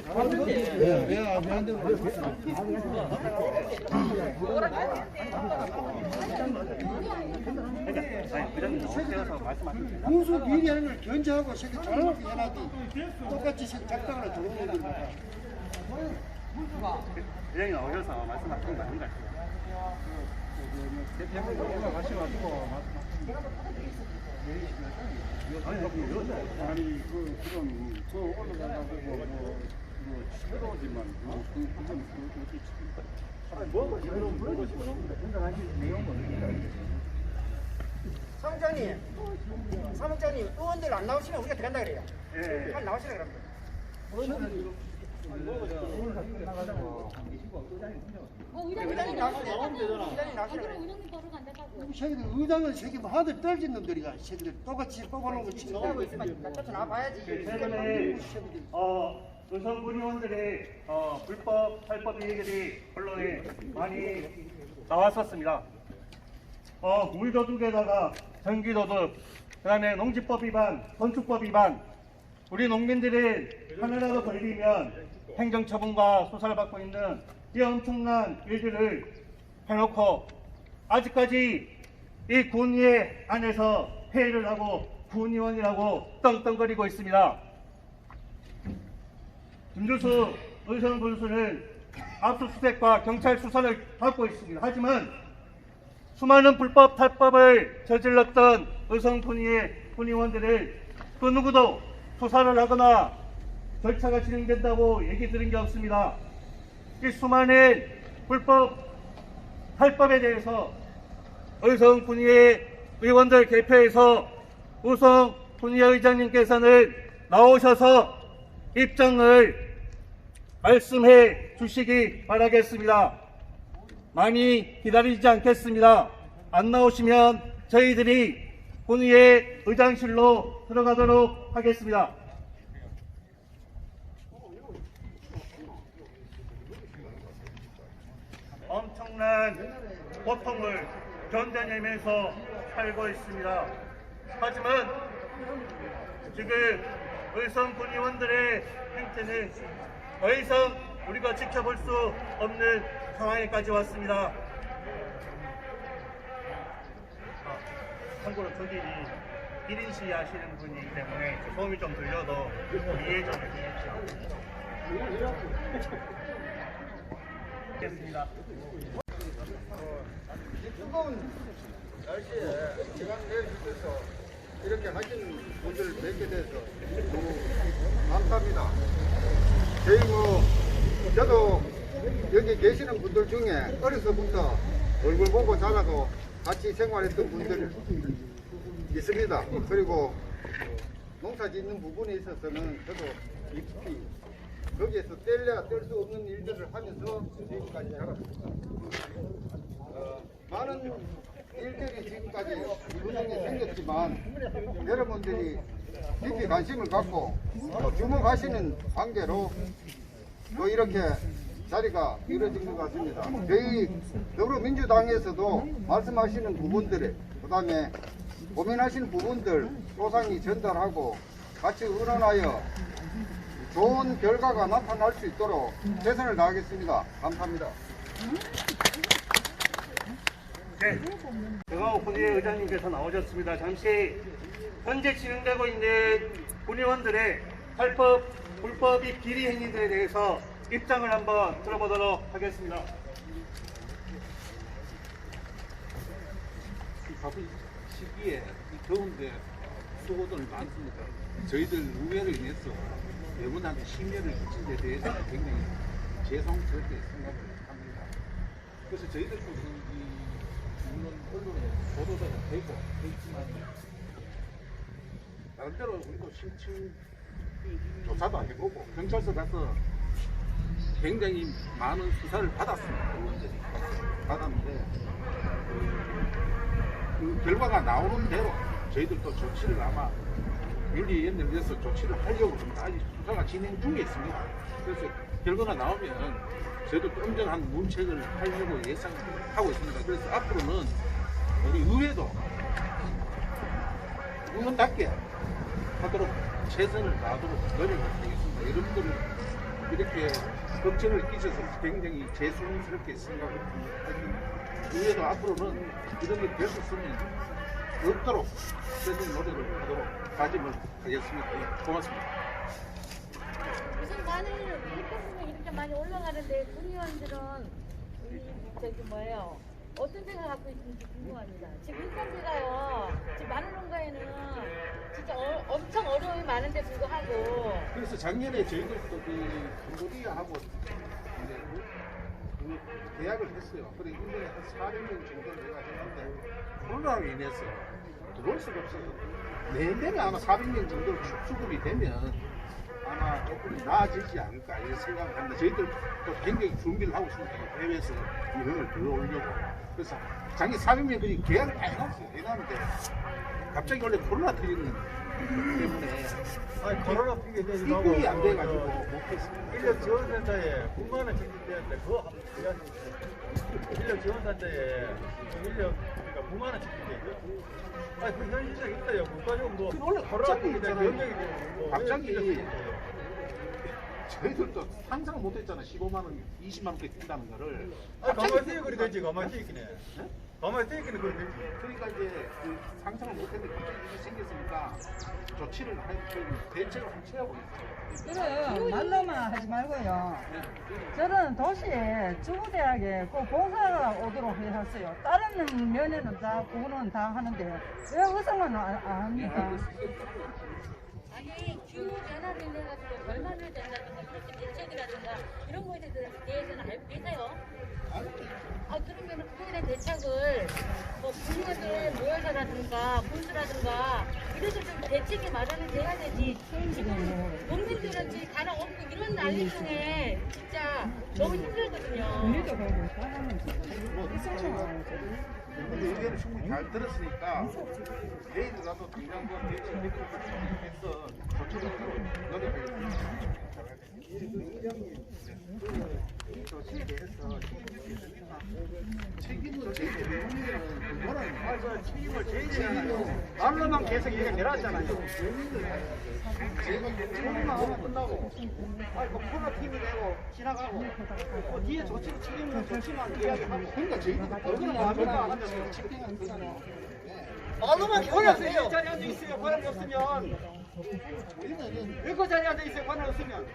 군수 비리하는 걸 견제하고 새끼 잘못하게 해놔도 똑같이 작당하러 들어오는 거야. 회장님 나오셔서 말씀하시는 거 아닌가요? 아니 그럼 저 올라가고 새로지만 사무장님, 사무장님 의원들 안 나오시면 우리가 들어간다 그래요. 예. 빨리 나오시라 그럽니다. 의장님 나오시라. 의장님 나오시라 그래요. 새끼들 의장은 새끼 뭐 하들 떨어진 놈들이가 새끼들 똑같이 뽑아놓은 거 치고 하고 있으면 쫓아 나와야지. 최근에 의성 군의원들의 불법 탈법 얘기들이 언론에 많이 나왔었습니다. 물도둑에다가 전기도둑, 그다음에 농지법 위반, 건축법 위반. 우리 농민들은 하나라도 걸리면 행정처분과 수사를 받고 있는 이 엄청난 일들을 해놓고 아직까지 이 군의회 안에서 회의를 하고 군의원이라고 떵떵거리고 있습니다. 김주수 의성 군수는 압수수색과 경찰 수사를 받고 있습니다. 하지만 수많은 불법 탈법을 저질렀던 의성 군의회 군의원들을 그 누구도 수사를 하거나 절차가 진행된다고 얘기 들은 게 없습니다. 이 수많은 불법 탈법에 대해서 의성 군의회 의원들 개표에서 우성 군의회 의장님께서는 나오셔서 입장을 말씀해 주시기 바라겠습니다. 많이 기다리지 않겠습니다. 안 나오시면 저희들이 군의회 의장실로 들어가도록 하겠습니다. 엄청난 고통을 견뎌내면서 살고 있습니다. 하지만 지금 의성 군의원들의 행태는 더 이상 우리가 지켜볼 수 없는 상황에까지 왔습니다. 참고로 저기 1인 시위 하시는 분이기 때문에 소음이 좀 들려도 이해 좀 해주십시오. 됐습니다. 뜨거운 날씨에 시간 내주셔서 이렇게 하신 분들 뵙게 돼서 너무 감사합니다. 저도 여기 계시는 분들 중에 어려서부터 얼굴 보고 자라고 같이 생활했던 분들 있습니다. 그리고 농사 짓는 부분에 있어서는 저도 깊이 거기에서 뗄래야 뗄 수 없는 일들을 하면서 지금까지 자랐습니다. 많은 일들이 지금까지 우성에 생겼지만 여러분들이 깊이 관심을 갖고 주목하시는 관계로 또 이렇게 자리가 이루어진 것 같습니다. 저희 더불어민주당에서도 말씀하시는 부분들, 그 다음에 고민하시는 부분들 소상히 전달하고 같이 의논하여 좋은 결과가 나타날 수 있도록 최선을 다하겠습니다. 감사합니다. 네, 정하우 군의회 의장님께서 나오셨습니다. 잠시 현재 진행되고 있는 군의원들의 탈법, 불법이 비리 행위들에 대해서 입장을 한번 들어보도록 하겠습니다. 이 바쁜 시기에 이 더운데 수고들 많습니다. 저희들 의회로 인해서 여러분한테 심려를 끼친 데 대해서는 굉장히 죄송스럽게 생각을 합니다. 그래서 저희들도 물론 언론에 보도가 되고 있지만 나름대로 우리도 심층 조사도 안 해보고 경찰서 가서 굉장히 많은 수사를 받았습니다. 의원들이 받았는데 그 결과가 나오는 대로 저희들도 조치를 아마 윤리위원회에서 조치를 하려고 합니다. 아직 수사가 진행 중에 있습니다. 그래서 결과가 나오면 저희도 엄정한 문책을 하려고 예상하고 있습니다. 그래서 앞으로는 우리 의회도 의원답게 하도록 최선을 다하도록 노력을 하겠습니다. 여러분들은 이렇게 걱정을 끼쳐서 굉장히 죄송스럽게 생각을 합니다. 의회도 앞으로는 이런 게 될 수 있으면 없도록 최선의 노력을 하도록 다짐을 하겠습니다. 고맙습니다. 우선 많은 입법부가 이렇게 많이 올라가는데 군의원들은 저기 뭐예요? 어떤 생각 갖고 있는지 궁금합니다. 지금 인간제가요. 지금 많은 농가에는 진짜 엄청 어려움이 많은데 불구하고. 그래서 작년에 저희들도 그 캄보디아하고 이제 그 계약을 했어요. 그래 1년에 한 400명 정도를 해가지고 코로나로 인해서 들어올 수가 없어서 내년에 아마 400명 정도 수급이 되면 아마 조금 나아지지 않을까 이런 생각을 합니다. 저희들 또 굉장히 준비를 하고 있습니다. 해외에서 인원을 들어오려고. 그래서 작년 400명 그냥 계약을 다 해놨어요. 해놨는데 갑자기 원래 코로나 터지는 때문에 아니 코로나 핑계 대지 말고 입국이 안 돼가지고 못했습니다. 인력 지원센터에 9만 원 책임되는데 그거 한번 이야기해주세요. 인력 지원센터에 인력 그러니까 9만 원 책임돼요. 아니 그 현실적 있어요. 국가적으로 뭐 원래 갑자기 코로나 핑계 있잖아요. 대면 갑자기 저희들도 상상을 못했잖아. 15만 원, 20만 원까지 뛴다는 거를. 가만히 있어 그리 되지. 가만히 있어 있기네. 가만히 있어 있기네 그리 되지. 그러니까 이제 그 상상을 못했는데 갑자기 일이 생겼으니까 조치를 할 대책을 한번 취하고 있어요. 그래 말로만 하지 말고요. 저는 도시에 중부대학에 꼭 봉사가 오도록 해놨어요. 다른 면에는 다 구는 다 하는데 왜 의성은 안 합니까? 아니 기후 변화를 인해가지고 결말을 된다든가 그렇게 대책이라든가 이런 거에 대해서는 알고 계세요? 그러면 그에 대한 대책을 뭐 국민들 모여서라든가 군수라든가 이래서 좀 대책이 마련이 돼야 되지. 국민들은 지금 가랑 없고 이런 난리 중에 진짜 너무 힘들거든요. 우리도 그러고 사람은 근데 의견을 충분히 잘 들었으니까 내일이라도 당장 그 대책을 해서 조치를 노력하겠습니다. 조치에 대해서 책임을 제일 내는 거는 책임을 제일 말로만 계속 얘기가 내놨잖아요. 조금만 하면 끝나고, 코로나 팀이 되고 지나가고, 뒤에 조치를 책임을 조치만 이야기하고. 그러니까 저희들이 얼마나 마음이가 안 하면서 집행하는 거잖아요. 말로만 계속하세요. 이 자리에 앉아 있어요. 권한이 없으면. 우리는 왜 그 자리에 앉아 있어요. 권한이 없으면.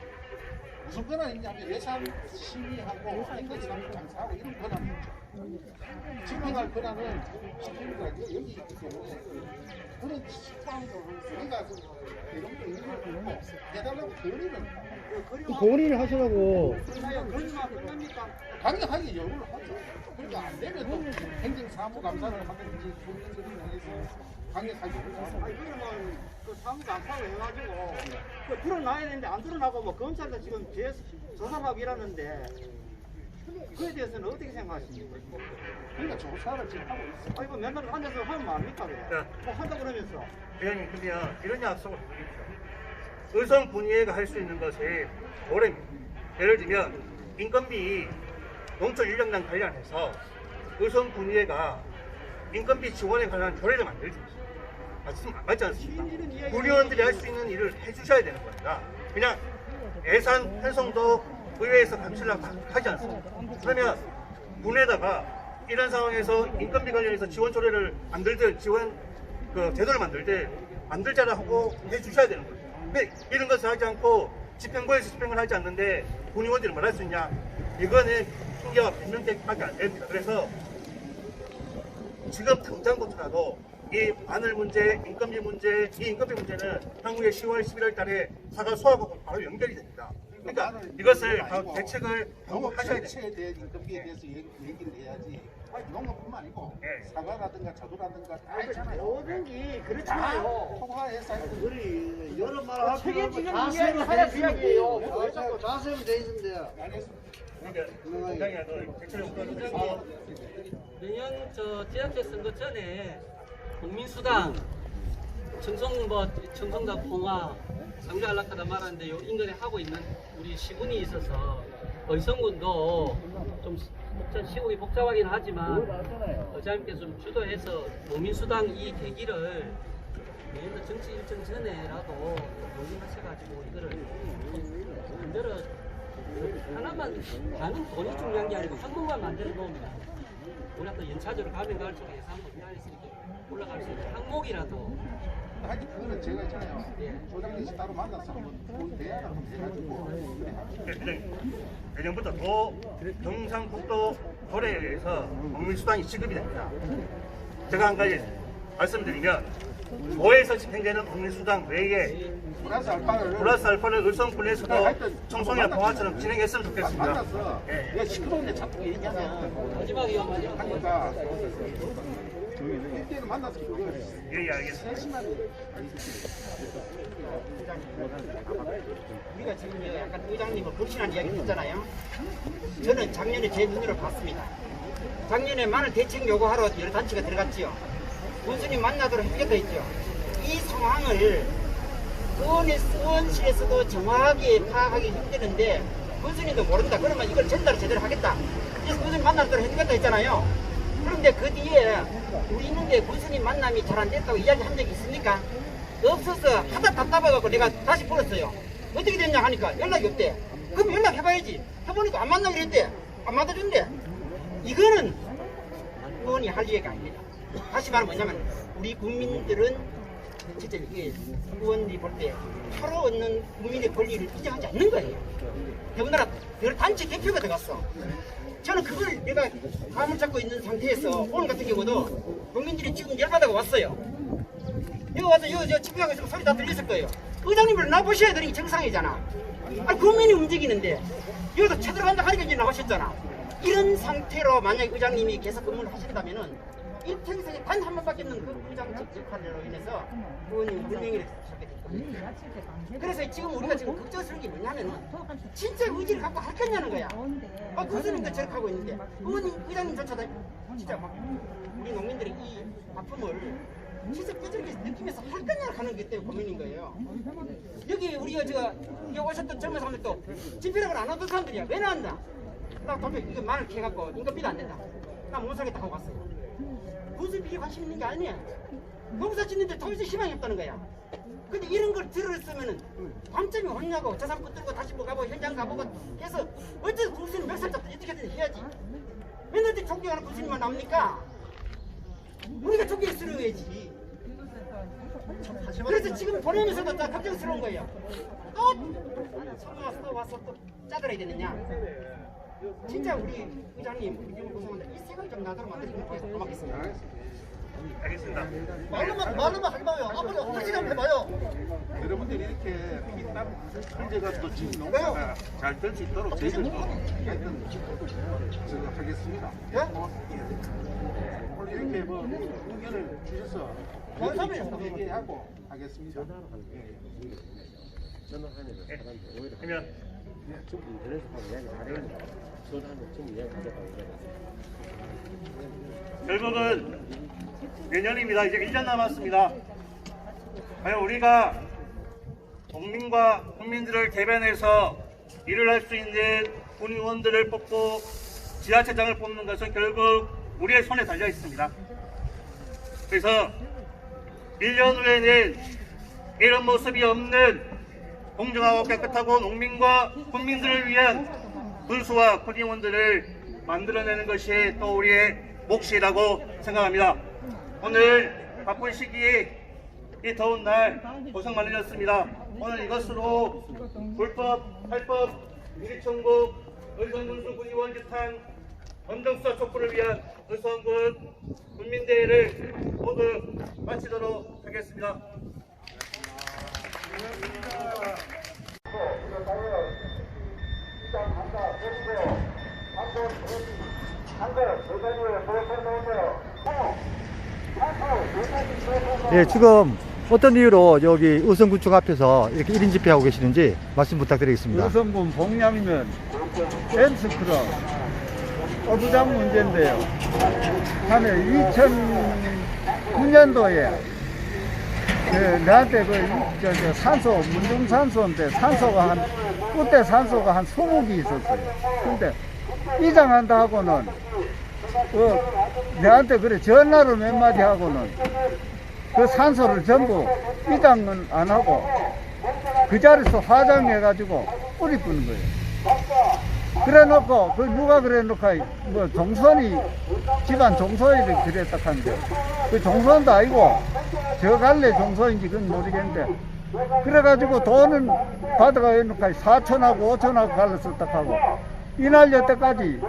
무슨 권한이 있냐면 예산 심의하고 행정지방 감사하고 이런 권한이 있죠. 집행할 권한은 집행부가 여기 있기 때문에 그런 식당으로 우리가 이런 거 있는 거 해달라고 건의는 건의를 하시라고. 그러지만 끝납니까? 강력하게 요구를 하죠. 그러니까 안 되면 또 행정사무감사를 하든지 국민들을 통해서 강력하게 요구를 하죠. 그러면 그 사무 감사를 해가지고 그 드러나야 되는데 안 드러나고 뭐 검찰도 지금 조사하고 이러는데 그에 대해서는 어떻게 생각하십니까? 그러니까 조사를 지금 하고 있어요. 이거 맨날 앉아서 하면 뭐합니까 그래? 뭐 한다 그러면서 회장님, 그러면 이런 약속을 드립니다. 의성 분위회가 할 수 있는 것이 올해입니다. 예를 들면 인건비 농촌 인력난 관련해서 의성 분위회가 인건비 지원에 관한 조례를 만들죠. 맞지 않습니까? 군의원들이 할 수 있는 일을 해주셔야 되는 겁니다. 그냥 예산 편성도 의회에서 감시를 하지 않습니다. 그러면 군에다가 이런 상황에서 인건비 관련해서 지원 조례를 만들든 지원 제도를 만들자라 하고 해주셔야 되는 거죠. 근데 이런 것을 하지 않고 집행부에서 집행을 하지 않는데 군의원들이 뭘 할 수 있냐? 이거는 핑계와 변명밖에 안 됩니다. 그래서 지금 당장부터라도 이 마늘 문제, 인건비 문제, 이 인건비 문제는 향후에 10월, 11월 달에 사과 수확하고 바로 연결이 됩니다. 그러니까 이것을 바로 대책을 하셔야 대체에 됩니다. 대한 인건비에 대해서 얘기를 해야지. 농업뿐만 아니고 네. 사과라든가 자두라든가 다 있잖아요. 뭐든지 그렇잖아요. 통화해서 우리 여러 말 하고 책임지는 자세로 이야기를 돼 이야기예요. 있는데 왜 자꾸 자세로 돼 있는데 그러니까 당장이라도 대책을 내년 지자체 선거 전에 국민수당 청송당 봉화 상주 안락하다 말하는데 요 인근에 하고 있는 우리 시군이 있어서 의성군도 좀 시국이 복잡하긴 하지만 의장님께서 좀 주도해서 국민수당 이 계기를 내년 정치 일정 전에라도 논의하셔가지고 이거를 만들어 하나만 가는 돈이 중요한 게 아니고 한국만 만들어 놓으면 우리가 또 연차적으로 가면 갈수록 예산도 미안해서 이렇게 올라갈 수 있는 항목이라도 하여튼 그거는 제가 있잖아요. 조장님이 따로 만나서 한번 대화를 한번 해가지고 내년부터 더 경상북도 도래에서 국민수당이 지급이 됩니다. 제가 한 가지 말씀드리면 도에서 집행되는 국민수당 외에 플러스 알파를 의성군에서도 청송이나 봉화처럼 진행했으면 좋겠습니다. 만나서 내가 시끄러운데 자꾸 얘기하면 마지막에 하니까 이때는 만나서 그거 예, 알겠습니다. 우리가 지금 약간 의장님을 불신한 이야기 했잖아요. 저는 작년에 제 눈으로 봤습니다. 작년에 마늘 대책 요구하러 여러 단체가 들어갔지요. 군수님 만나도록 협력도 있죠. 이 상황을 의원실에서도 정확하게 파악하기 힘드는데 군수님도 모른다. 그러면 이걸 전달을 제대로 하겠다. 그래서 군수님 만나도록 협력도 했잖아요. 그런데 그 뒤에 우리 있는데 군수님 만남이 잘 안 됐다고 이야기한 적이 있습니까? 없어서 하다 답답해갖고 내가 다시 불었어요. 어떻게 됐냐 하니까 연락이 없대. 그럼 연락해봐야지. 해보니까 안 만나기로 했대. 안 만나준대. 이거는 의원이 할 얘기가 아닙니다. 다시 말하면 뭐냐면 우리 국민들은 진짜 이게 의원들이 볼 때 서로 얻는 국민의 권리를 인정하지 않는 거예요. 더군다나 여러 단체 대표가 들어갔어. 저는 그걸 내가 감을 잡고 있는 상태에서 오늘 같은 경우도 국민들이 지금 열받아가 왔어요. 여기 와서 저 집회하고 있으면 소리 다 들렸을 거예요. 의장님을 나보셔야 되는 게 정상이잖아. 아니 국민이 움직이는데 여기서 쳐들어간다 하니까 이제 나오셨잖아. 이런 상태로 만약 의장님이 계속 근무를 하신다면은 이 평생에 단 한 번밖에 없는 그 의장직 역할로 인해서 의원님 물명예를 하게 됐거든요. 그래서 지금 우리가 지금 걱정스러운 게 뭐냐면은 진짜 의지를 갖고 할 거냐는 거야. 교수님도 저렇게 하고 있는데 의원님 의장님조차도 진짜 막 우리 농민들이 이 아픔을 진짜 뼈저리게 느끼면서 할 거냐 하는 게 때문에 고민인 거예요. 여기 우리가 여기 오셨던 젊은 사람들도 집회라고 안 오던 사람들이야. 왜 나왔나? 나 도저히 이거 말을 캐갖고 인건비도 안 된다. 나 못 살겠다 하고 갔어요. 무슨 비리 관심 있는 게 아니야. 농사 짓는데 더 이상 희망이 없다는 거야. 근데 이런 걸 들었으면은 밤점이 혼나고 저 사람 붙들고 다시 뭐 가보고 현장 가보고 해서 어쨌든 국수는 몇 살짜리 어떻게든 해야지. 맨날 존경하는 국수님만 나옵니까? 우리가 존경스러워야지. 그래서 지금 보내면서도 다 걱정스러운 거예요. 또 와서 또 짜들어야 되느냐. 진짜 우리 의장님 우리 고생한데 이 생각이 좀 나도록 만들어주면 고맙겠습니다. 알겠습니다. 말로만 하지 마요. 앞으로 어떻게 좀 해봐요. 여러분들이 이렇게 피땀 흘려가 또 지금 농사가 잘 될 수 있도록 저희들도 하여튼 하겠습니다. 오늘 이렇게 뭐 의견을 주셔서 얘기하고 하겠습니다. 그러면 결국은 내년입니다. 이제 1년 남았습니다. 과연 우리가 국민과 국민들을 대변해서 일을 할 수 있는 군의원들을 뽑고 지자체장을 뽑는 것은 결국 우리의 손에 달려 있습니다. 그래서 1년 후에는 이런 모습이 없는 공정하고 깨끗하고 농민과 국민들을 위한 군수와 군의원들을 만들어내는 것이 또 우리의 몫이라고 생각합니다. 오늘 바쁜 시기에 이 더운 날 고생 많으셨습니다. 오늘 이것으로 불법, 탈법, 미리청구, 의성군수 군의원 규탄, 검정수사 촉구를 위한 의성군 국민대회를 모두 마치도록 하겠습니다. 예, 지금 어떤 이유로 여기 의성군청 앞에서 이렇게 1인 집회하고 계시는지 말씀 부탁드리겠습니다. 의성군 봉양면 댄스클럽 어부장 문제인데요. 한 2009년도에 나한테 산소, 문중산소인데 산소가 그때 산소가 한 20기 있었어요. 근데 이장한다 하고는 내한테 그래 전화로 몇 마디 하고는 그 산소를 전부 이장은 안 하고 그 자리에서 화장해가지고 뿌리 뿌는 거예요. 그래 놓고 그 누가 그래 놓고 뭐 종선이 집안 종선이 그랬다 하는데 그 종선도 아니고 저 갈래 종선인지 그건 모르겠는데 그래가지고 돈은 받아가 놓고 4천하고 5천하고 갈랐었다 하고 이날 여태까지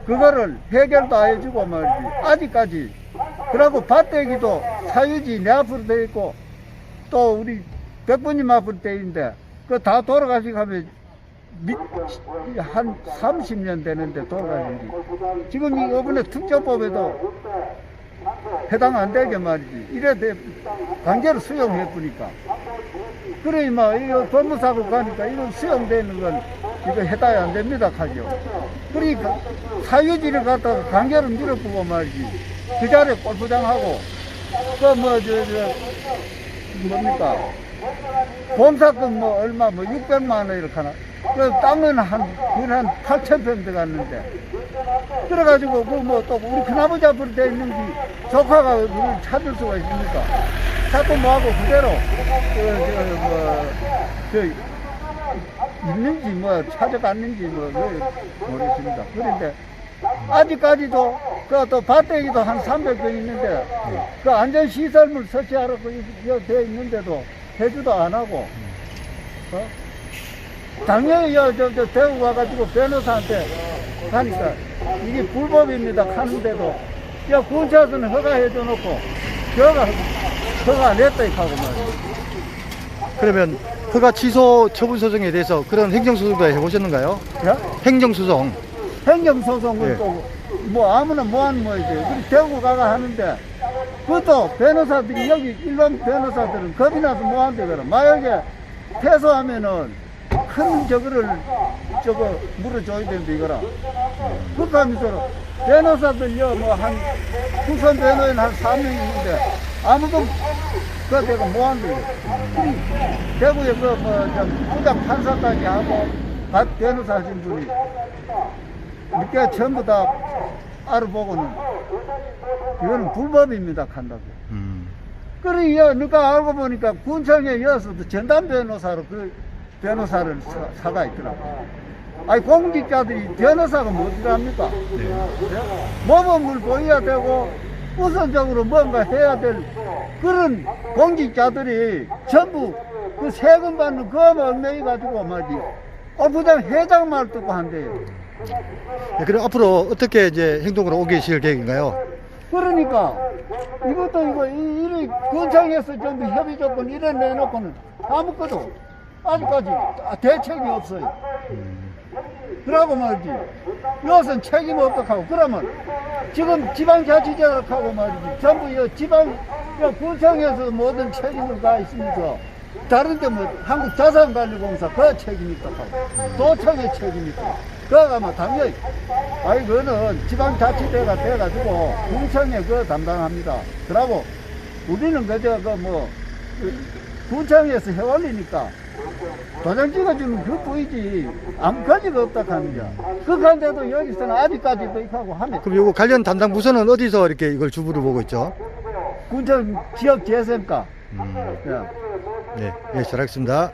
그거를 해결도 안 해주고 말이지 아직까지. 그러고 밭대기도 사유지 내 앞으로 돼 있고 또 우리 백부님 앞으로 돼 있는데 그 다 돌아가시고 하면 한 30년 되는데 돌아가신 지 지금 이번에 특조법에도 해당 안 되게 말이지 이래 강제로 수용해 보니까 그래 막 이거 법무사고 가니까 이거 수용되는 건 이거 해당이 안 됩니다 하죠. 그러니까 사유지를 갖다가 강제로 밀어보고 말이지 그 자리에 골프장하고 그 뭡니까 보험사건 뭐 얼마 600만 원 이렇게 하나 그 땅은 한 8,000평 들어갔는데 그래가지고 그 뭐 또 우리 큰아버지 앞으로 돼 있는 게 조카가 우리를 찾을 수가 있습니까? 자꾸 뭐하고 그대로 있는지 뭐 찾아갔는지 뭐 모르겠습니다. 그런데 아직까지도 그 또 밭대기도 한 300개 있는데 그 안전시설물 설치하라고 되어 있는데도 해주도 안 하고 당연히 저 대구 가가지고 변호사한테 가니까 이게 불법입니다 하는데도 야 군차서는 허가해줘 놓고 저가 허가 안 했다 하고 말이야. 그러면 허가 취소 처분 소송에 대해서 그런 행정소송도 해보셨는가요? 예? 행정소송. 행정소송은 예. 또 뭐 아무나 뭐하는 뭐이지. 그리고 대구 가가 하는데 그것도 변호사들이 여기 일반 변호사들은 겁이 나서 뭐한대 그래. 만약에 패소하면은 큰 저거를 물어줘야 되는데 이거라. 그렇게 하면서 변호사들요 뭐 한 후선 변호인 한 4명 있는데 아무도 그 내가 뭐한대. 대구에 부장 판사까지 하고 각 변호사 하신 분이 이렇게 전부 다 알아보고는 이거는 불법입니다 한다고. 그래 누가 알고 보니까 군청에 이어서도 전담 변호사로 그 변호사를 사가 있더라고. 아니 공직자들이 변호사가 뭐지랍니까? 모범을 보여야 되고 우선적으로 뭔가 해야 될 그런 공직자들이 전부 그 세금 받는 그거 얽매이 가지고 말이지 부장 회장 말 듣고 한대요. 네, 그럼 앞으로 어떻게 이제 행동으로 옮기실 계획인가요? 그러니까 이것도 이래 군청에서 전부 협의 조건 이래 내놓고는 아무것도 아직까지 대책이 없어요. 그러고 말이지 이것은 책임 없다고 그러면 지금 지방자치제하고 말이지 전부 군청에서 모든 책임을 다 있으면서 다른데 뭐 한국자산관리공사 그 책임이 있다고 도청의 책임이 있다고 그거가 뭐 당연히 그거는 지방자치대가 돼가지고 군청에 그거 담당합니다. 그러고 우리는 그저 군청에서 해올리니까 도장 찍어주는 그 보이지 아무 가지가 없다 하는 거야. 그런데도 여기서는 아직까지도 이렇게 하고 하면 그럼 요거 관련 담당 부서는 어디서 이렇게 이걸 주부를 보고 있죠? 군청 지역재생과 네, 잘 알겠습니다.